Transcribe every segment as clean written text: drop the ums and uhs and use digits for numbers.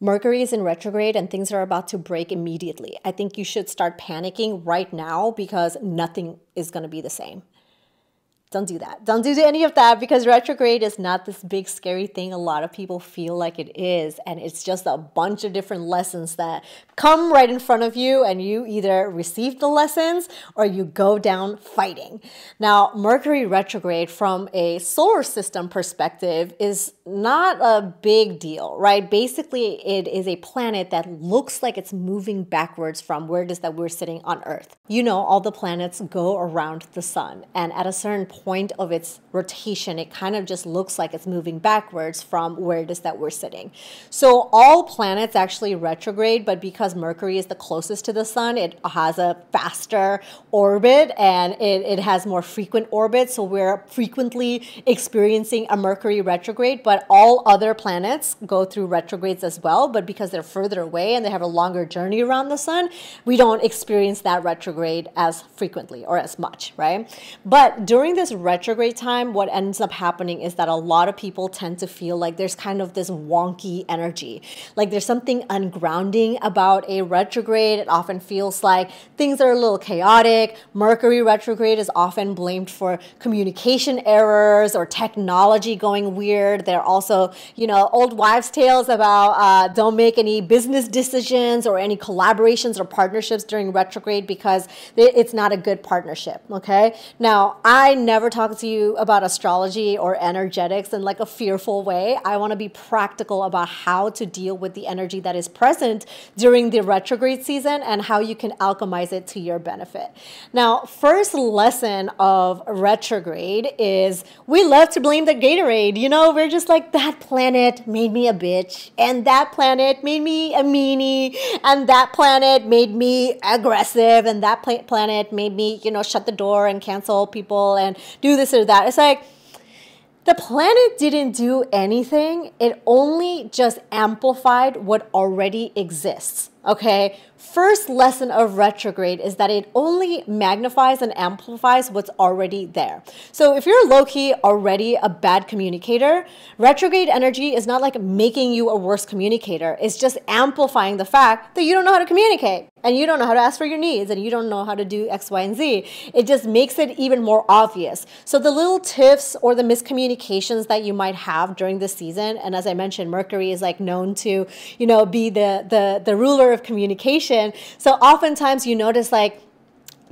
Mercury is in retrograde and things are about to break immediately. I think you should start panicking right now because nothing is going to be the same. Don't do that. Don't do any of that, because retrograde is not this big scary thing a lot of people feel like it is. And it's just a bunch of different lessons that come right in front of you, and you either receive the lessons or you go down fighting. Now, Mercury retrograde from a solar system perspective is not a big deal, right? Basically, it is a planet that looks like it's moving backwards from where it is that we're sitting on Earth. You know, all the planets go around the sun, and at a certain point of its rotation, it kind of just looks like it's moving backwards from where it is that we're sitting. So all planets actually retrograde, but because Mercury is the closest to the sun, it has a faster orbit and it has more frequent orbits. So we're frequently experiencing a Mercury retrograde, but all other planets go through retrogrades as well. But because they're further away and they have a longer journey around the sun, we don't experience that retrograde as frequently or as much, right? But during this retrograde time, what ends up happening is that a lot of people tend to feel like there's kind of this wonky energy. Like there's something ungrounding about a retrograde. It often feels like things are a little chaotic. Mercury retrograde is often blamed for communication errors or technology going weird. There are also, you know, old wives' tales about don't make any business decisions or any collaborations or partnerships during retrograde because it's not a good partnership, okay? Now, I never talk to you about astrology or energetics in like a fearful way. I want to be practical about how to deal with the energy that is present during the retrograde season and how you can alchemize it to your benefit. Now, first lesson of retrograde is we love to blame the Gatorade. You know, we're just like, that planet made me a bitch, and that planet made me a meanie, and that planet made me aggressive, and that planet made me, you know, shut the door and cancel people and do this or that. It's like, the planet didn't do anything. It only just amplified what already exists, okay? First lesson of retrograde is that it only magnifies and amplifies what's already there. So if you're low-key already a bad communicator, retrograde energy is not like making you a worse communicator. It's just amplifying the fact that you don't know how to communicate, and you don't know how to ask for your needs, and you don't know how to do X, Y, and Z. It just makes it even more obvious. So the little tiffs or the miscommunications that you might have during this season, and as I mentioned, Mercury is like known to, you know, be the ruler of communication. So oftentimes you notice like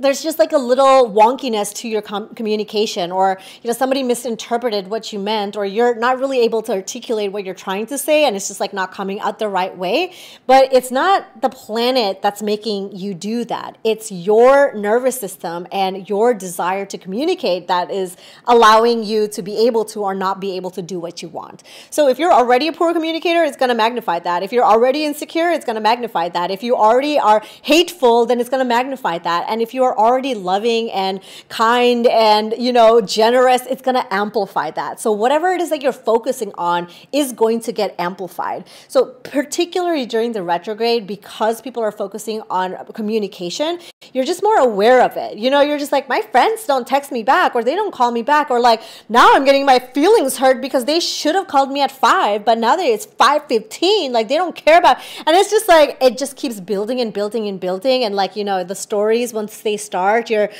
there's just like a little wonkiness to your communication, or, you know, somebody misinterpreted what you meant, or you're not really able to articulate what you're trying to say, and it's just like not coming out the right way. But it's not the planet that's making you do that. It's your nervous system and your desire to communicate that is allowing you to be able to or not be able to do what you want. So if you're already a poor communicator, it's going to magnify that. If you're already insecure, it's going to magnify that. If you already are hateful, then it's going to magnify that. And if you are already loving and kind and, you know, generous, it's going to amplify that. So whatever it is that you're focusing on is going to get amplified. So particularly during the retrograde, because people are focusing on communication, you're just more aware of it. You know, you're just like, my friends don't text me back, or they don't call me back, or like, now I'm getting my feelings hurt because they should have called me at 5, but now that it's 5:15, like they don't care about, and it's just like, it just keeps building and building and building. And like, you know, the stories, once they start, you're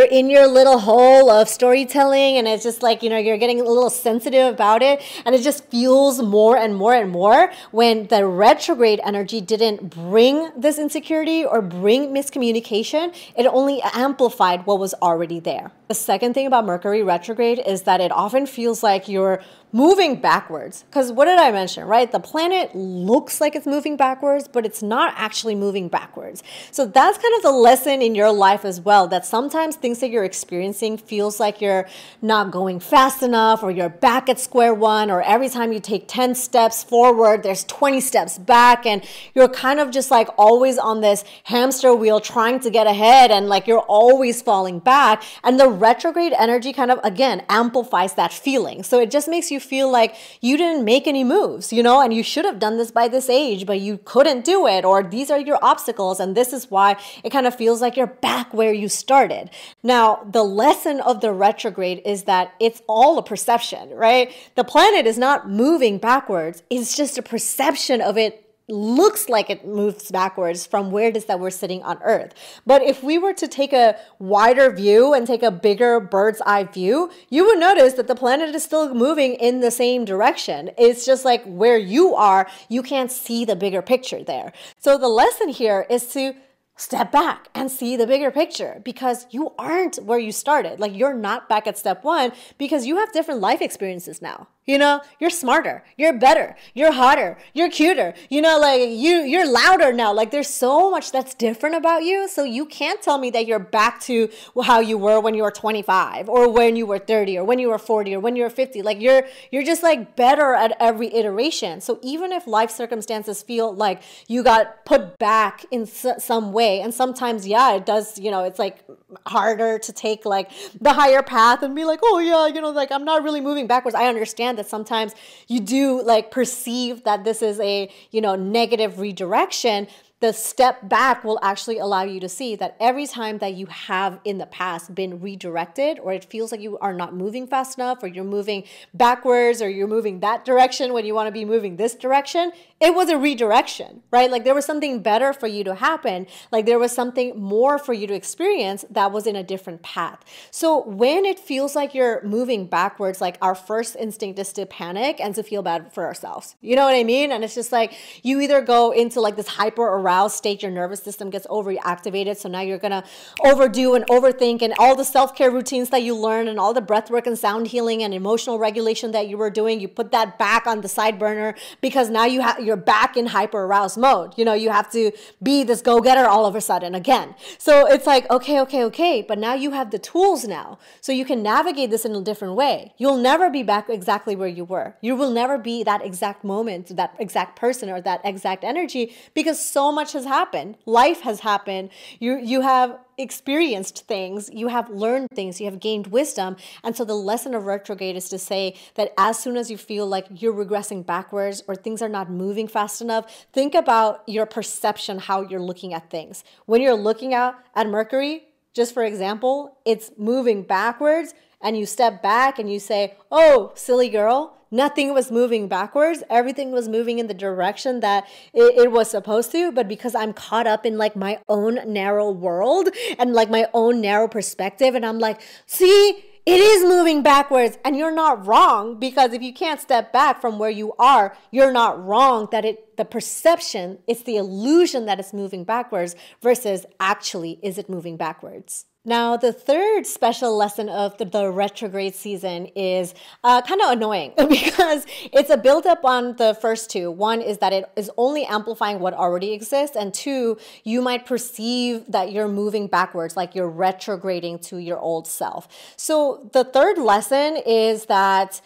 in your little hole of storytelling, and it's just like, you know, you're getting a little sensitive about it, and it just fuels more and more and more when the retrograde energy didn't bring this insecurity or bring miscommunication. It only amplified what was already there. The second thing about Mercury retrograde is that it often feels like you're moving backwards. Because what did I mention, right? The planet looks like it's moving backwards, but it's not actually moving backwards. So that's kind of the lesson in your life as well, that sometimes things that you're experiencing feels like you're not going fast enough, or you're back at square one, or every time you take 10 steps forward, there's 20 steps back, and you're kind of just like always on this hamster wheel trying to get ahead, and like you're always falling back. And the retrograde energy kind of, again, amplifies that feeling. So it just makes you feel like you didn't make any moves, you know, and you should have done this by this age, but you couldn't do it, or these are your obstacles, and this is why it kind of feels like you're back where you started. Now, the lesson of the retrograde is that it's all a perception, right? The planet is not moving backwards. It's just a perception of it looks like it moves backwards from where it is that we're sitting on Earth. But if we were to take a wider view and take a bigger bird's eye view, you would notice that the planet is still moving in the same direction. It's just like where you are, you can't see the bigger picture there. So the lesson here is to step back and see the bigger picture, because you aren't where you started. Like, you're not back at step one because you have different life experiences now. You know, you're smarter, you're better, you're hotter, you're cuter, you know, like you're louder now. Like, there's so much that's different about you. So you can't tell me that you're back to how you were when you were 25 or when you were 30 or when you were 40 or when you were 50. Like, you're just like better at every iteration. So even if life circumstances feel like you got put back in some way, and sometimes, yeah, it does, you know, it's like harder to take like the higher path and be like, oh yeah, you know, like I'm not really moving backwards. I understand that sometimes you do like perceive that this is a, you know, negative redirection. The step back will actually allow you to see that every time that you have in the past been redirected, or it feels like you are not moving fast enough, or you're moving backwards, or you're moving that direction when you want to be moving this direction, it was a redirection, right? Like, there was something better for you to happen. Like, there was something more for you to experience that was in a different path. So when it feels like you're moving backwards, like, our first instinct is to panic and to feel bad for ourselves. You know what I mean? And it's just like, you either go into like this hyper aroused state, your nervous system gets overactivated. So now you're going to overdo and overthink, and all the self-care routines that you learn and all the breathwork and sound healing and emotional regulation that you were doing, you put that back on the side burner because now you're back in hyper aroused mode. You know, you have to be this go-getter all of a sudden again. So it's like, okay. But now you have the tools now. So you can navigate this in a different way. You'll never be back exactly where you were. You will never be that exact moment, that exact person, or that exact energy, because so much has happened. Life has happened. You have experienced things, you have learned things, you have gained wisdom. And so the lesson of retrograde is to say that as soon as you feel like you're regressing backwards or things are not moving fast enough, think about your perception, how you're looking at things. When you're looking at Mercury, just for example, it's moving backwards, and you step back and you say, oh, silly girl, nothing was moving backwards. Everything was moving in the direction that it was supposed to. But because I'm caught up in like my own narrow world and like my own narrow perspective, and I'm like, see, it is moving backwards. And you're not wrong, because if you can't step back from where you are, you're not wrong that the perception, it's the illusion that it's moving backwards versus actually, is it moving backwards? Now, the third special lesson of the retrograde season is kind of annoying because it's a build-up on the first two. One is that it is only amplifying what already exists, and two, you might perceive that you're moving backwards, like you're retrograding to your old self. So the third lesson is that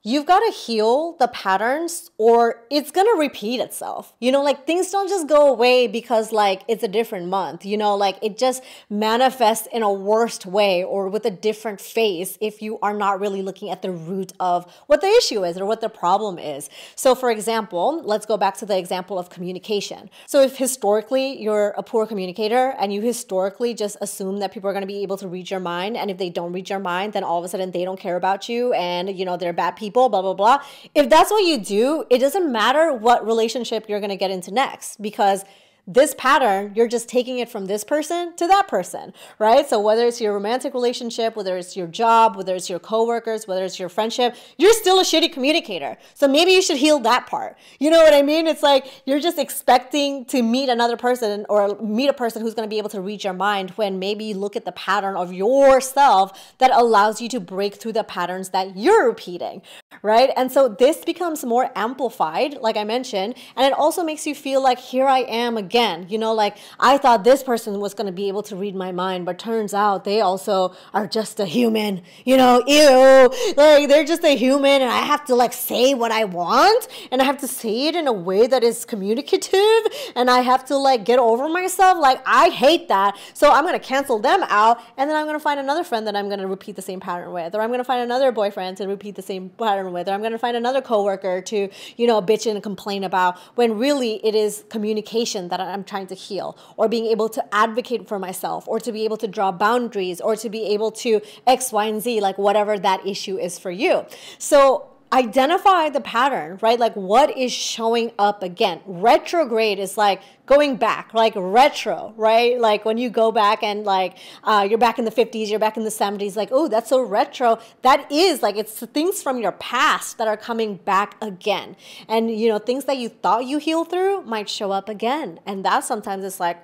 you've got to heal the patterns or it's going to repeat itself. You know, like things don't just go away because like it's a different month, you know, like it just manifests in a worst way or with a different face if you are not really looking at the root of what the issue is or what the problem is. So for example, let's go back to the example of communication. So if historically you're a poor communicator and you historically just assume that people are going to be able to read your mind, and if they don't read your mind, then all of a sudden they don't care about you and, you know, they're bad people, blah, blah, blah. If that's what you do, it doesn't matter what relationship you're going to get into next, because this pattern, you're just taking it from this person to that person, right? So whether it's your romantic relationship, whether it's your job, whether it's your coworkers, whether it's your friendship, you're still a shitty communicator. So maybe you should heal that part. You know what I mean? It's like you're just expecting to meet another person or meet a person who's going to be able to read your mind, when maybe you look at the pattern of yourself that allows you to break through the patterns that you're repeating, right? And so this becomes more amplified, like I mentioned, and it also makes you feel like, here I am again. You know, like I thought this person was going to be able to read my mind, but turns out they also are just a human, you know, ew, like they're just a human, and I have to like say what I want, and I have to say it in a way that is communicative, and I have to like get over myself. Like I hate that. So I'm going to cancel them out, and then I'm going to find another friend that I'm going to repeat the same pattern with, or I'm going to find another boyfriend to repeat the same pattern with, or I'm going to find another coworker to, you know, bitch and complain about, when really it is communication that I'm trying to heal, or being able to advocate for myself, or to be able to draw boundaries, or to be able to X, Y, and Z, like whatever that issue is for you. So identify the pattern, right? Like what is showing up again? Retrograde is like going back, like retro, right? Like when you go back and like you're back in the 50s, you're back in the 70s, like, oh, that's so retro. That is like, it's things from your past that are coming back again. And, you know, things that you thought you healed through might show up again. And that sometimes it's like,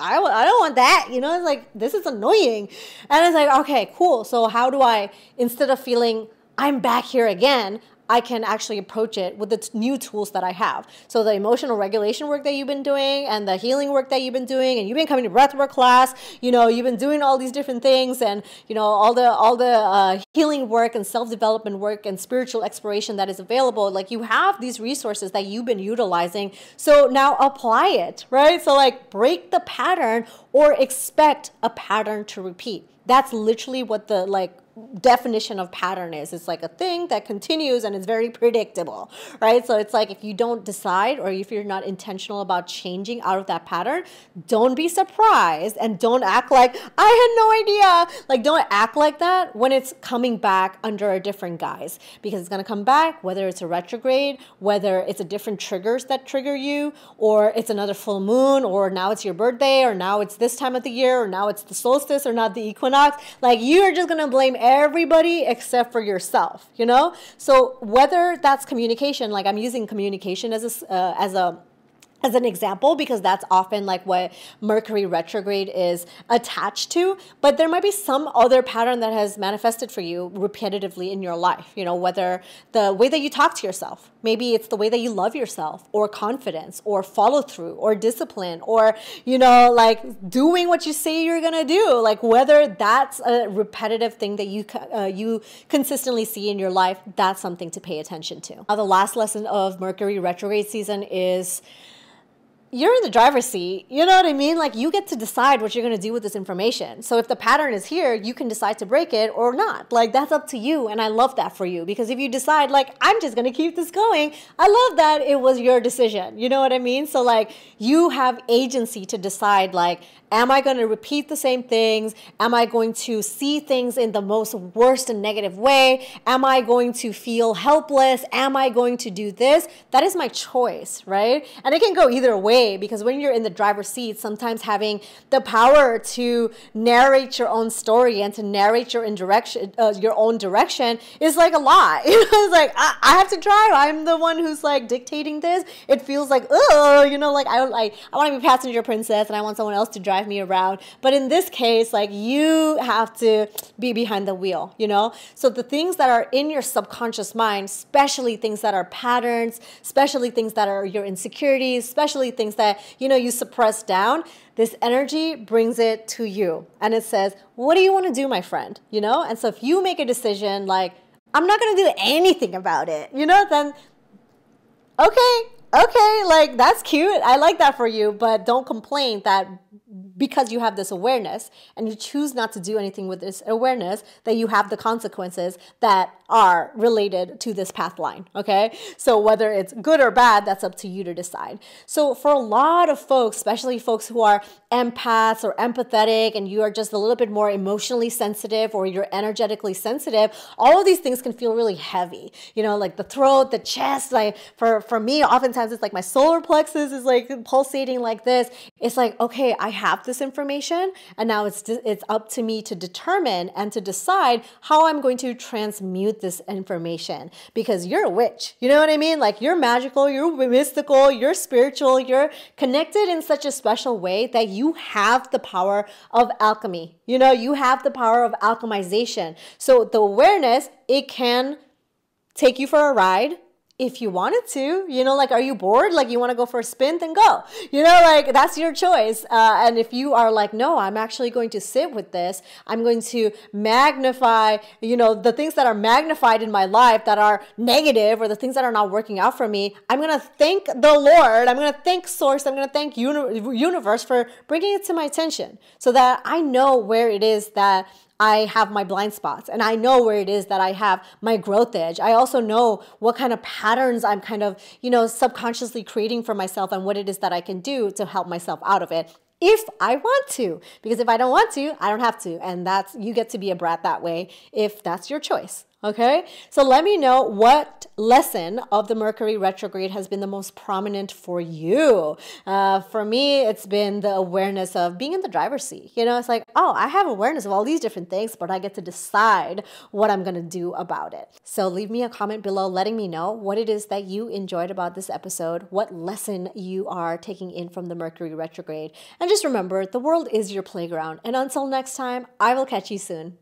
I don't want that, you know, it's like, this is annoying. And it's like, okay, cool. So how do I, instead of feeling I'm back here again, I can actually approach it with the new tools that I have. So the emotional regulation work that you've been doing and the healing work that you've been doing, and you've been coming to breathwork class, you know, you've been doing all these different things, and, you know, all the healing work and self-development work and spiritual exploration that is available. Like, you have these resources that you've been utilizing. So now apply it, right? So like, break the pattern or expect a pattern to repeat. That's literally what the definition of pattern is. It's like a thing that continues and it's very predictable, right? So it's like, if you don't decide, or if you're not intentional about changing out of that pattern, don't be surprised and don't act like I had no idea. Like, don't act like that when it's coming back under a different guise, because it's going to come back, whether it's a retrograde, whether it's a different triggers that trigger you, or it's another full moon, or now it's your birthday, or now it's this time of the year, or now it's the solstice, or not the equinox. Like, you are just going to blame everybody except for yourself, you know? So whether that's communication, like I'm using communication as an example, because that's often like what Mercury retrograde is attached to, but there might be some other pattern that has manifested for you repetitively in your life, you know, whether the way that you talk to yourself, maybe it's the way that you love yourself, or confidence, or follow through, or discipline, or, you know, like doing what you say you're going to do, like whether that's a repetitive thing that you consistently see in your life, that's something to pay attention to. Now, the last lesson of Mercury retrograde season is, you're in the driver's seat, you know what I mean? Like, you get to decide what you're going to do with this information. So if the pattern is here, you can decide to break it or not. Like, that's up to you. And I love that for you, because if you decide like, I'm just going to keep this going, I love that it was your decision. You know what I mean? So like, you have agency to decide, like, am I going to repeat the same things? Am I going to see things in the most worst and negative way? Am I going to feel helpless? Am I going to do this? That is my choice, right? And it can go either way, because when you're in the driver's seat, sometimes having the power to narrate your own story and to narrate your own direction is like a lot. You know, it's like, I have to drive. I'm the one who's like dictating this. It feels like, oh, you know, like I want to be passenger princess and I want someone else to drive me around. But in this case, like, you have to be behind the wheel, you know? So the things that are in your subconscious mind, especially things that are patterns, especially things that are your insecurities, especially things that, you know, you suppress down, this energy brings it to you. And it says, what do you want to do, my friend? You know? And so if you make a decision like, I'm not going to do anything about it, you know, then okay, like, that's cute. I like that for you, but don't complain that because you have this awareness and you choose not to do anything with this awareness, that you have the consequences that are related to this path line, okay? So whether it's good or bad, that's up to you to decide. So for a lot of folks, especially folks who are empaths or empathetic, and you are just a little bit more emotionally sensitive, or you're energetically sensitive, all of these things can feel really heavy, you know, like the throat, the chest. Like for me, oftentimes it's like my solar plexus is like pulsating like this. It's like, okay, I have this information, and now it's up to me to determine and to decide how I'm going to transmute this information, because you're a witch. You know what I mean? Like, you're magical, you're mystical, you're spiritual, you're connected in such a special way that you have the power of alchemy. You know, you have the power of alchemization. So the awareness, it can take you for a ride. If you wanted to, you know, like, are you bored? Like, you want to go for a spin? Then go. You know, like, that's your choice. And if you are like, no, I'm actually going to sit with this. I'm going to magnify, you know, the things that are magnified in my life that are negative, or the things that are not working out for me. I'm going to thank the Lord. I'm going to thank Source. I'm going to thank universe for bringing it to my attention, so that I know where it is that I have my blind spots, and I know where it is that I have my growth edge. I also know what kind of patterns I'm kind of, you know, subconsciously creating for myself, and what it is that I can do to help myself out of it, if I want to. Because if I don't want to, I don't have to. And you get to be a brat that way, if that's your choice. Okay, so let me know what lesson of the Mercury retrograde has been the most prominent for you. For me, it's been the awareness of being in the driver's seat. You know, it's like, oh, I have awareness of all these different things, but I get to decide what I'm going to do about it. So leave me a comment below letting me know what it is that you enjoyed about this episode, what lesson you are taking in from the Mercury retrograde. And just remember, the world is your playground. And until next time, I will catch you soon.